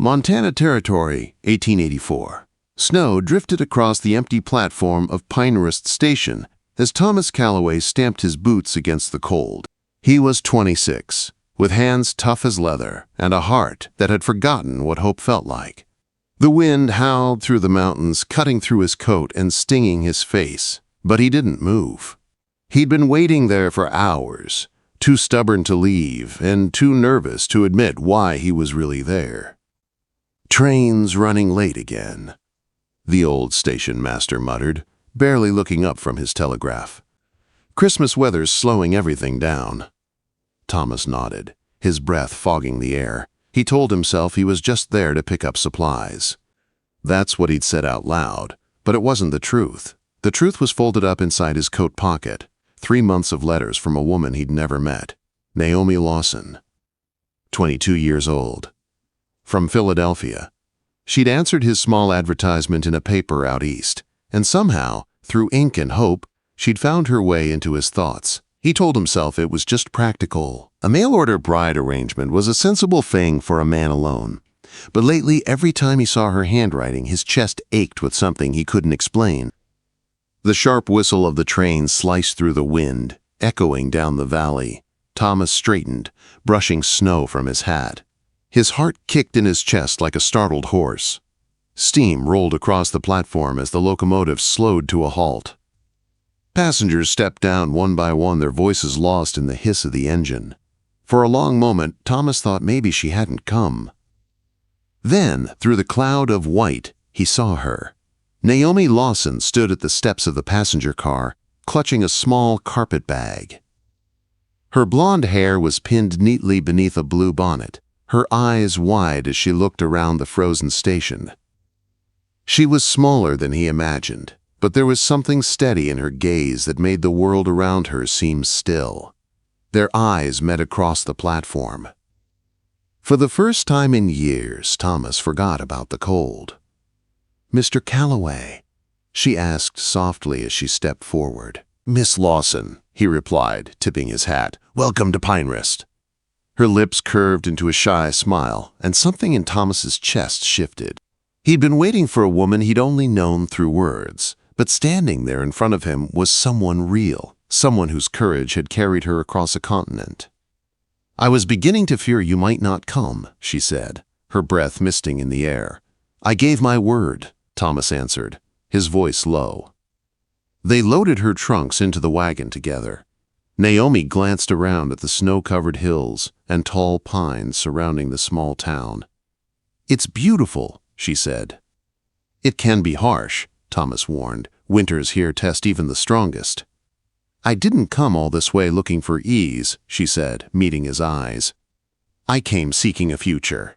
Montana Territory, 1884. Snow drifted across the empty platform of Pinehurst Station as Thomas Callaway stamped his boots against the cold. He was 26, with hands tough as leather and a heart that had forgotten what hope felt like. The wind howled through the mountains, cutting through his coat and stinging his face, but he didn't move. He'd been waiting there for hours, too stubborn to leave and too nervous to admit why he was really there. "Train's running late again," the old station master muttered, barely looking up from his telegraph. "Christmas weather's slowing everything down." Thomas nodded, his breath fogging the air. He told himself he was just there to pick up supplies. That's what he'd said out loud, but it wasn't the truth. The truth was folded up inside his coat pocket, 3 months of letters from a woman he'd never met, Naomi Lawson, 22 years old. From Philadelphia. She'd answered his small advertisement in a paper out east, and somehow, through ink and hope, she'd found her way into his thoughts. He told himself it was just practical. A mail-order bride arrangement was a sensible thing for a man alone. But lately, every time he saw her handwriting, his chest ached with something he couldn't explain. The sharp whistle of the train sliced through the wind, echoing down the valley. Thomas straightened, brushing snow from his hat. His heart kicked in his chest like a startled horse. Steam rolled across the platform as the locomotive slowed to a halt. Passengers stepped down one by one, their voices lost in the hiss of the engine. For a long moment, Thomas thought maybe she hadn't come. Then, through the cloud of white, he saw her. Naomi Lawson stood at the steps of the passenger car, clutching a small carpet bag. Her blonde hair was pinned neatly beneath a blue bonnet, her eyes wide as she looked around the frozen station. She was smaller than he imagined, but there was something steady in her gaze that made the world around her seem still. Their eyes met across the platform. For the first time in years, Thomas forgot about the cold. "Mr. Callaway?" she asked softly as she stepped forward. "Miss Lawson," he replied, tipping his hat. "Welcome to Pinehurst." Her lips curved into a shy smile, and something in Thomas's chest shifted. He'd been waiting for a woman he'd only known through words, but standing there in front of him was someone real, someone whose courage had carried her across a continent. "I was beginning to fear you might not come," she said, her breath misting in the air. "I gave my word," Thomas answered, his voice low. They loaded her trunks into the wagon together. Naomi glanced around at the snow-covered hills and tall pines surrounding the small town. "It's beautiful," she said. "It can be harsh," Thomas warned. "Winters here test even the strongest." "I didn't come all this way looking for ease," she said, meeting his eyes. "I came seeking a future."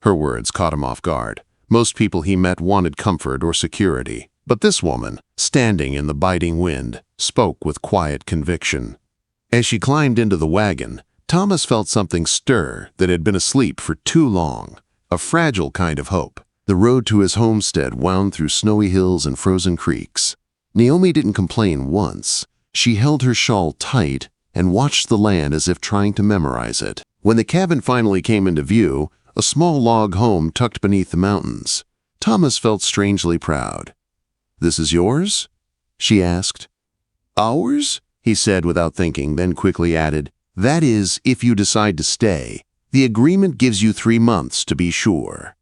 Her words caught him off guard. Most people he met wanted comfort or security, but this woman, standing in the biting wind, spoke with quiet conviction. As she climbed into the wagon, Thomas felt something stir that had been asleep for too long, a fragile kind of hope. The road to his homestead wound through snowy hills and frozen creeks. Naomi didn't complain once. She held her shawl tight and watched the land as if trying to memorize it. When the cabin finally came into view, a small log home tucked beneath the mountains, Thomas felt strangely proud. "This is yours?" she asked. "Ours?" he said without thinking, then quickly added, "That is, if you decide to stay. The agreement gives you 3 months to be sure."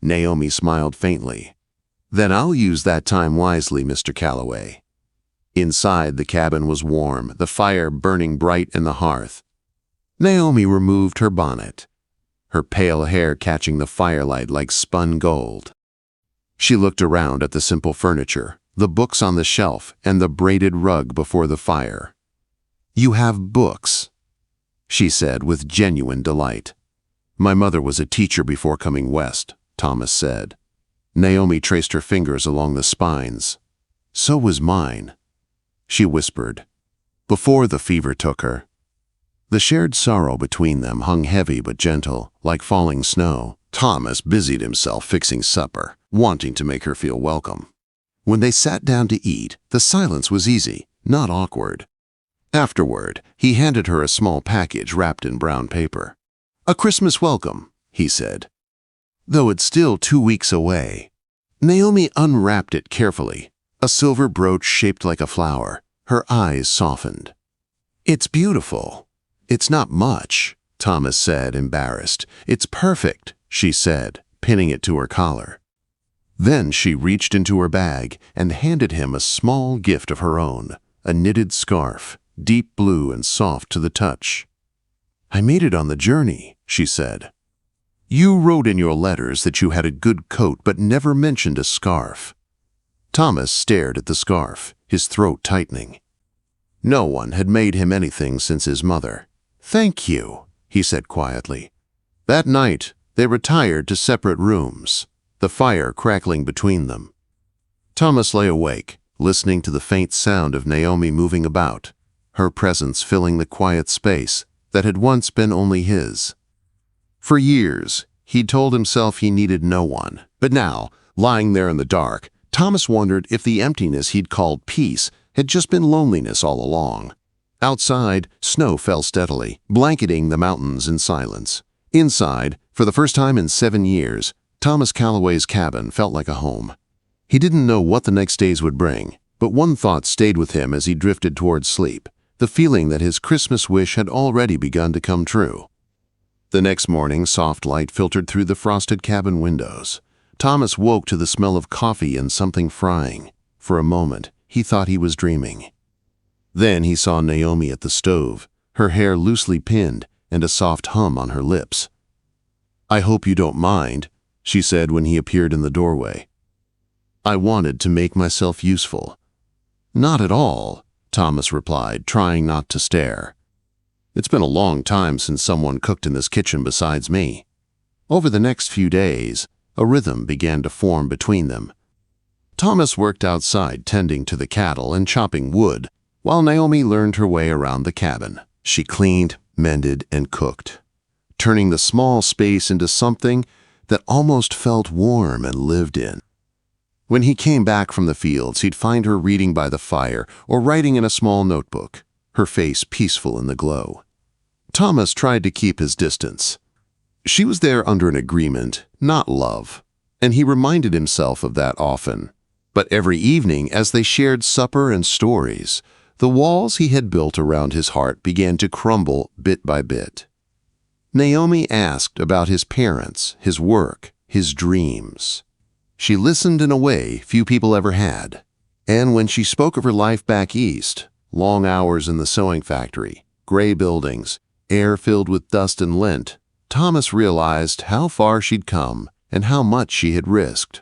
Naomi smiled faintly. "Then I'll use that time wisely, Mr. Callaway." Inside, the cabin was warm, the fire burning bright in the hearth. Naomi removed her bonnet, her pale hair catching the firelight like spun gold. She looked around at the simple furniture, the books on the shelf, and the braided rug before the fire. "You have books," she said with genuine delight. "My mother was a teacher before coming west," Thomas said. Naomi traced her fingers along the spines. "So was mine," she whispered, "before the fever took her." The shared sorrow between them hung heavy but gentle, like falling snow. Thomas busied himself fixing supper, wanting to make her feel welcome. When they sat down to eat, the silence was easy, not awkward. Afterward, he handed her a small package wrapped in brown paper. "A Christmas welcome," he said. though it's still 2 weeks away. Naomi unwrapped it carefully, a silver brooch shaped like a flower. Her eyes softened. "It's beautiful. It's not much," Thomas said, embarrassed. "It's perfect," she said, pinning it to her collar. Then she reached into her bag and handed him a small gift of her own, a knitted scarf, deep blue and soft to the touch. "I made it on the journey," she said. "You wrote in your letters that you had a good coat but never mentioned a scarf." Thomas stared at the scarf, his throat tightening. No one had made him anything since his mother. "Thank you," he said quietly. That night, they retired to separate rooms, the fire crackling between them. Thomas lay awake, listening to the faint sound of Naomi moving about, her presence filling the quiet space that had once been only his. For years, he'd told himself he needed no one, but now, lying there in the dark, Thomas wondered if the emptiness he'd called peace had just been loneliness all along. Outside, snow fell steadily, blanketing the mountains in silence. Inside, for the first time in 7 years, Thomas Callaway's cabin felt like a home. He didn't know what the next days would bring, but one thought stayed with him as he drifted towards sleep, the feeling that his Christmas wish had already begun to come true. The next morning, soft light filtered through the frosted cabin windows. Thomas woke to the smell of coffee and something frying. For a moment, he thought he was dreaming. Then he saw Naomi at the stove, her hair loosely pinned and a soft hum on her lips. "I hope you don't mind," she said when he appeared in the doorway. "I wanted to make myself useful." "Not at all," Thomas replied, trying not to stare. "It's been a long time since someone cooked in this kitchen besides me." Over the next few days, a rhythm began to form between them. Thomas worked outside tending to the cattle and chopping wood, while Naomi learned her way around the cabin. She cleaned, mended, and cooked, turning the small space into something that almost felt warm and lived in. When he came back from the fields, he'd find her reading by the fire or writing in a small notebook, her face peaceful in the glow. Thomas tried to keep his distance. She was there under an agreement, not love, and he reminded himself of that often. But every evening, as they shared supper and stories, the walls he had built around his heart began to crumble bit by bit. Naomi asked about his parents, his work, his dreams. She listened in a way few people ever had. And when she spoke of her life back east, long hours in the sewing factory, gray buildings, air filled with dust and lint, Thomas realized how far she'd come and how much she had risked.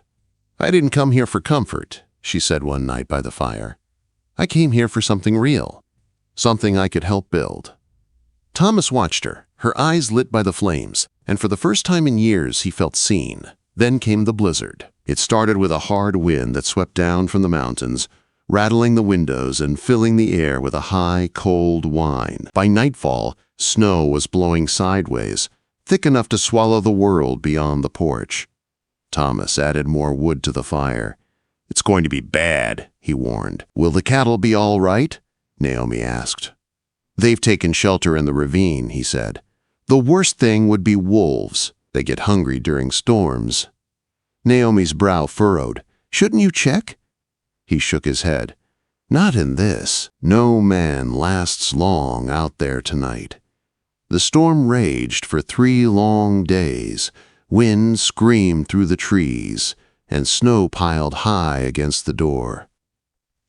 "I didn't come here for comfort," she said one night by the fire. "I came here for something real, something I could help build." Thomas watched her, her eyes lit by the flames, and for the first time in years he felt seen. Then came the blizzard. It started with a hard wind that swept down from the mountains, rattling the windows and filling the air with a high, cold whine. By nightfall, snow was blowing sideways, thick enough to swallow the world beyond the porch. Thomas added more wood to the fire. "It's going to be bad," he warned. "Will the cattle be all right?" Naomi asked. "They've taken shelter in the ravine," he said. "The worst thing would be wolves. They get hungry during storms." Naomi's brow furrowed. "Shouldn't you check?" He shook his head. "Not in this. No man lasts long out there tonight." The storm raged for 3 long days. Wind screamed through the trees, and snow piled high against the door.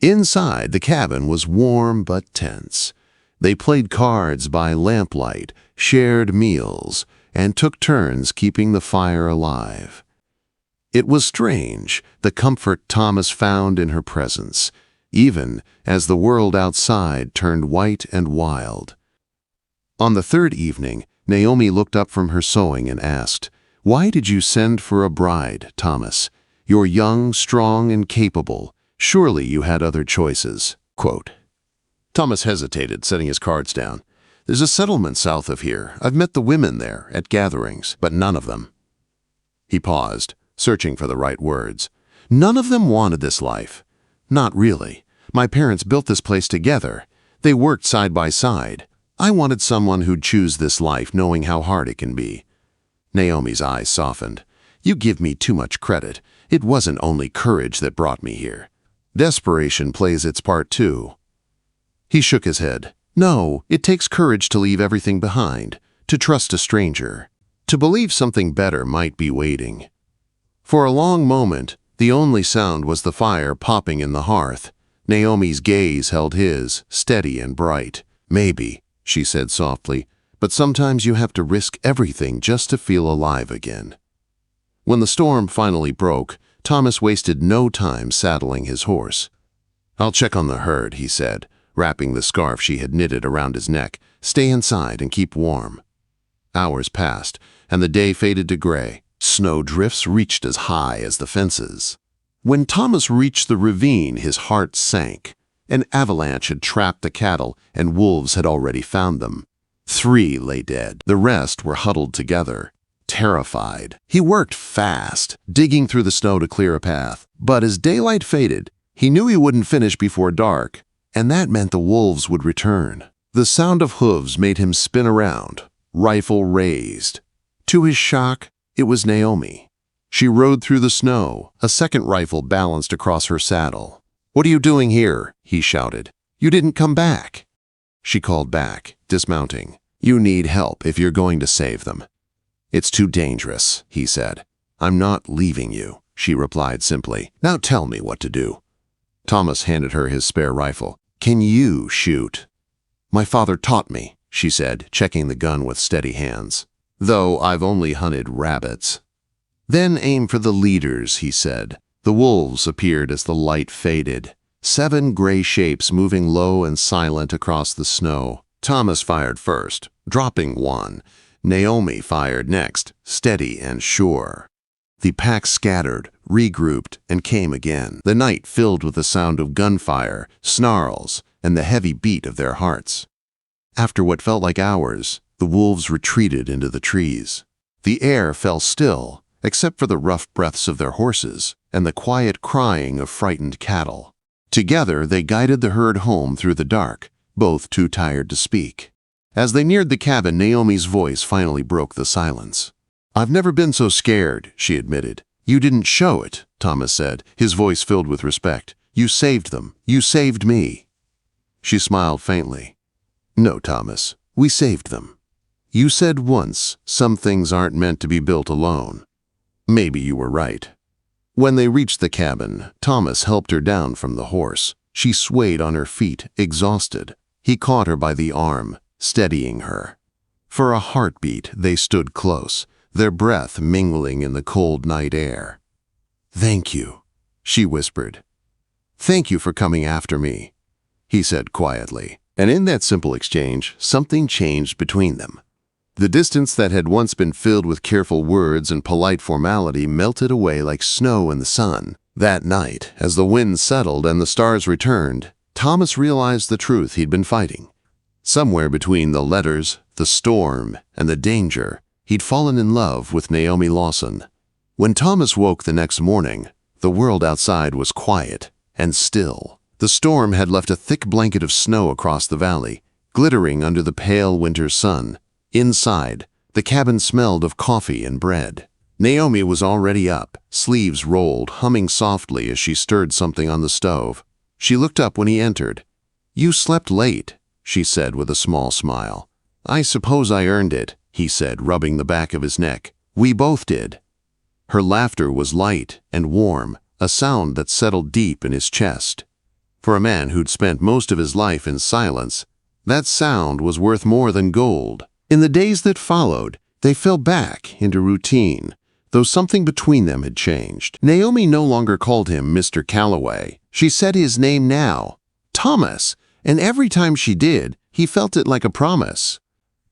Inside, the cabin was warm but tense. They played cards by lamplight, shared meals, and took turns keeping the fire alive. It was strange, the comfort Thomas found in her presence, even as the world outside turned white and wild. On the 3rd evening, Naomi looked up from her sewing and asked, "Why did you send for a bride, Thomas? You're young, strong, and capable. Surely you had other choices." Quote. Thomas hesitated, setting his cards down. "There's a settlement south of here. I've met the women there at gatherings, but none of them." He paused, searching for the right words. "None of them wanted this life." "Not really. My parents built this place together. They worked side by side. I wanted someone who'd choose this life knowing how hard it can be." Naomi's eyes softened. You give me too much credit. It wasn't only courage that brought me here. Desperation plays its part too. He shook his head. No, it takes courage to leave everything behind, to trust a stranger, to believe something better might be waiting. For a long moment, the only sound was the fire popping in the hearth. Naomi's gaze held his, steady and bright. Maybe, she said softly, but sometimes you have to risk everything just to feel alive again. When the storm finally broke, Thomas wasted no time saddling his horse. I'll check on the herd, he said, wrapping the scarf she had knitted around his neck. Stay inside and keep warm. Hours passed, and the day faded to gray. Snow drifts reached as high as the fences. When Thomas reached the ravine, his heart sank. An avalanche had trapped the cattle, and wolves had already found them. 3 lay dead. The rest were huddled together, terrified. He worked fast, digging through the snow to clear a path. But as daylight faded, he knew he wouldn't finish before dark, and that meant the wolves would return. The sound of hooves made him spin around, rifle raised. To his shock, it was Naomi. She rode through the snow, a second rifle balanced across her saddle. "What are you doing here?" he shouted. "You didn't come back." She called back, dismounting. "You need help if you're going to save them." "It's too dangerous," he said. "I'm not leaving you," she replied simply. "Now tell me what to do." Thomas handed her his spare rifle. "Can you shoot?" "My father taught me," she said, checking the gun with steady hands. "Though I've only hunted rabbits." "Then aim for the leaders," he said. The wolves appeared as the light faded. 7 gray shapes moving low and silent across the snow. Thomas fired first, dropping 1. Naomi fired next, steady and sure. The pack scattered, regrouped, and came again. The night filled with the sound of gunfire, snarls, and the heavy beat of their hearts. After what felt like hours, the wolves retreated into the trees. The air fell still, except for the rough breaths of their horses and the quiet crying of frightened cattle. Together, they guided the herd home through the dark, both too tired to speak. As they neared the cabin, Naomi's voice finally broke the silence. "I've never been so scared," she admitted. "You didn't show it," Thomas said, his voice filled with respect. "You saved them. You saved me." She smiled faintly. "No, Thomas, we saved them. You said once, some things aren't meant to be built alone. Maybe you were right." When they reached the cabin, Thomas helped her down from the horse. She swayed on her feet, exhausted. He caught her by the arm, steadying her. For a heartbeat, they stood close, their breath mingling in the cold night air. "Thank you," she whispered. "Thank you for coming after me," he said quietly. And in that simple exchange, something changed between them. The distance that had once been filled with careful words and polite formality melted away like snow in the sun. That night, as the wind settled and the stars returned, Thomas realized the truth he'd been fighting. Somewhere between the letters, the storm, and the danger, he'd fallen in love with Naomi Lawson. When Thomas woke the next morning, the world outside was quiet and still. The storm had left a thick blanket of snow across the valley, glittering under the pale winter sun. Inside, the cabin smelled of coffee and bread. Naomi was already up, sleeves rolled, humming softly as she stirred something on the stove. She looked up when he entered. "You slept late," she said with a small smile. "I suppose I earned it," he said, rubbing the back of his neck. "We both did." Her laughter was light and warm, a sound that settled deep in his chest. For a man who'd spent most of his life in silence, that sound was worth more than gold. In the days that followed, they fell back into routine, though something between them had changed. Naomi no longer called him Mr. Callaway. She said his name now, Thomas, and every time she did, he felt it like a promise.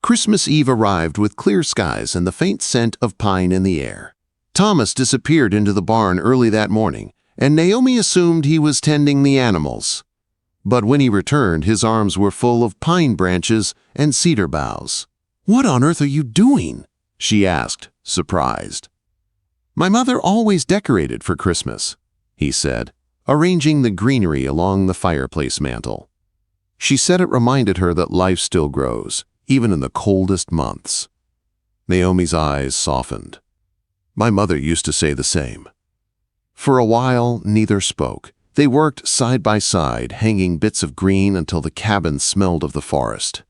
Christmas Eve arrived with clear skies and the faint scent of pine in the air. Thomas disappeared into the barn early that morning, and Naomi assumed he was tending the animals. But when he returned, his arms were full of pine branches and cedar boughs. "What on earth are you doing?" she asked, surprised. "My mother always decorated for Christmas," he said, arranging the greenery along the fireplace mantel. She said it reminded her that life still grows, even in the coldest months. Naomi's eyes softened. My mother used to say the same. For a while, neither spoke. They worked side by side, hanging bits of green until the cabin smelled of the forest.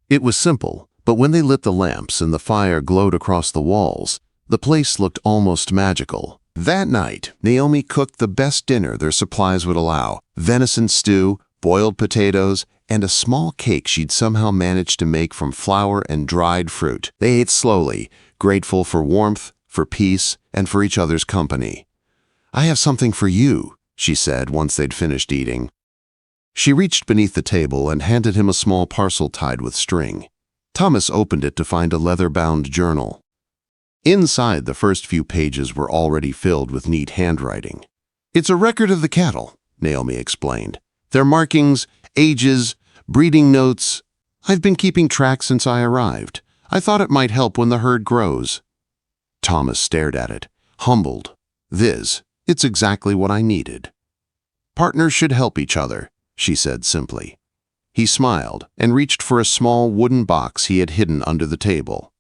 It was simple, but when they lit the lamps and the fire glowed across the walls, the place looked almost magical. That night, Naomi cooked the best dinner their supplies would allow: venison stew, boiled potatoes, and a small cake she'd somehow managed to make from flour and dried fruit. They ate slowly, grateful for warmth, for peace, and for each other's company. "I have something for you," she said once they'd finished eating. She reached beneath the table and handed him a small parcel tied with string. Thomas opened it to find a leather-bound journal. Inside, the first few pages were already filled with neat handwriting. "It's a record of the cattle," Naomi explained. "Their markings, ages, breeding notes. I've been keeping track since I arrived. I thought it might help when the herd grows." Thomas stared at it, humbled. It's exactly what I needed." "Partners should help each other," she said simply. He smiled and reached for a small wooden box he had hidden under the table.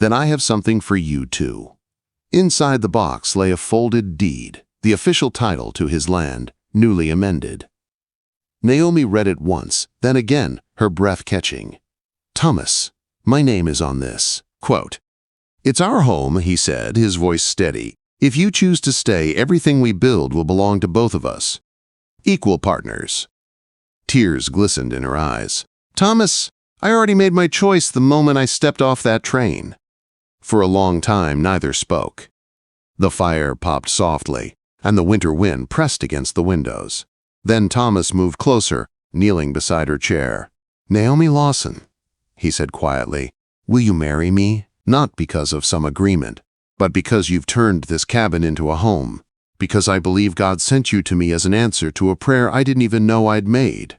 "Then I have something for you too." Inside the box lay a folded deed, the official title to his land, newly amended. Naomi read it once, then again, her breath catching. "Thomas, my name is on this." Quote, "It's our home," he said, his voice steady. "If you choose to stay, everything we build will belong to both of us. Equal partners." Tears glistened in her eyes. "Thomas, I already made my choice the moment I stepped off that train." For a long time, neither spoke. The fire popped softly, and the winter wind pressed against the windows. Then Thomas moved closer, kneeling beside her chair. "Naomi Lawson," he said quietly, "will you marry me? Not because of some agreement, but because you've turned this cabin into a home. Because I believe God sent you to me as an answer to a prayer I didn't even know I'd made."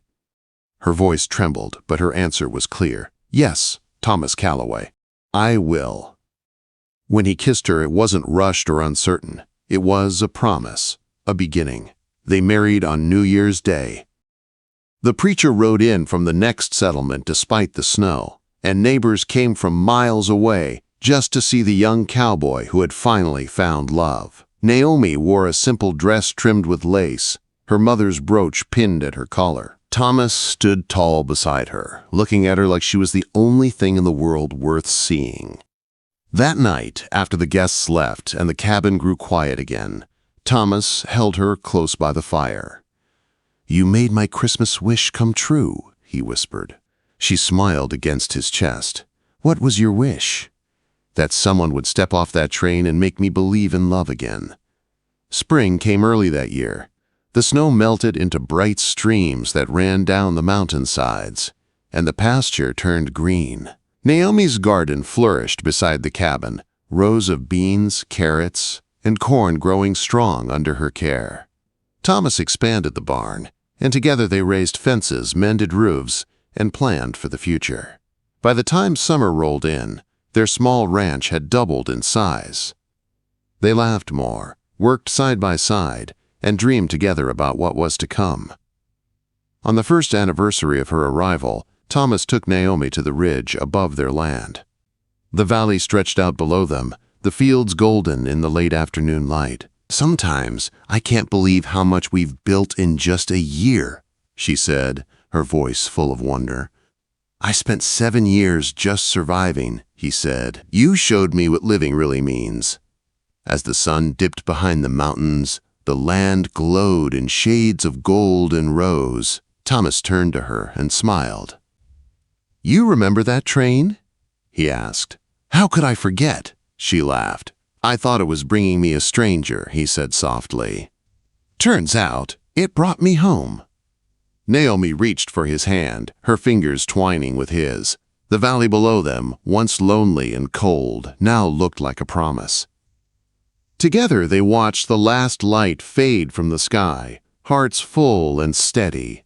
Her voice trembled, but her answer was clear. "Yes, Thomas Callaway, I will." When he kissed her, it wasn't rushed or uncertain. It was a promise, a beginning. They married on New Year's Day. The preacher rode in from the next settlement despite the snow, and neighbors came from miles away just to see the young cowboy who had finally found love. Naomi wore a simple dress trimmed with lace, her mother's brooch pinned at her collar. Thomas stood tall beside her, looking at her like she was the only thing in the world worth seeing. That night, after the guests left and the cabin grew quiet again, Thomas held her close by the fire. "You made my Christmas wish come true," he whispered. She smiled against his chest. "What was your wish?" "That someone would step off that train and make me believe in love again." Spring came early that year. The snow melted into bright streams that ran down the mountainsides, and the pasture turned green. Naomi's garden flourished beside the cabin, rows of beans, carrots, and corn growing strong under her care. Thomas expanded the barn, and together they raised fences, mended roofs, and planned for the future. By the time summer rolled in, their small ranch had doubled in size. They laughed more, worked side by side, and dreamed together about what was to come. On the first anniversary of her arrival, Thomas took Naomi to the ridge above their land. The valley stretched out below them, the fields golden in the late afternoon light. "Sometimes I can't believe how much we've built in just a year," she said, her voice full of wonder. "I spent 7 years just surviving," he said. "You showed me what living really means." As the sun dipped behind the mountains, the land glowed in shades of gold and rose. Thomas turned to her and smiled. "You remember that train?" he asked. "How could I forget?" she laughed. "I thought it was bringing me a stranger," he said softly. "Turns out, it brought me home." Naomi reached for his hand, her fingers twining with his. The valley below them, once lonely and cold, now looked like a promise. Together they watched the last light fade from the sky, hearts full and steady.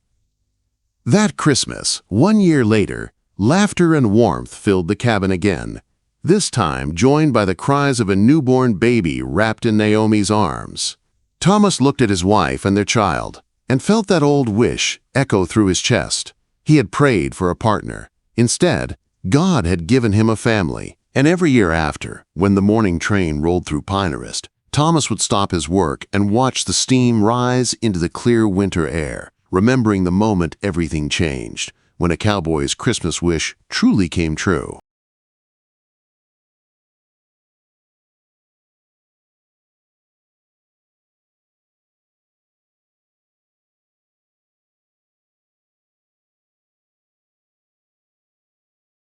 That Christmas, 1 year later, laughter and warmth filled the cabin again, this time joined by the cries of a newborn baby wrapped in Naomi's arms. Thomas looked at his wife and their child, and felt that old wish echo through his chest. He had prayed for a partner. Instead, God had given him a family, And every year after, when the morning train rolled through Pinehurst, Thomas would stop his work and watch the steam rise into the clear winter air, remembering the moment everything changed, when a cowboy's Christmas wish truly came true.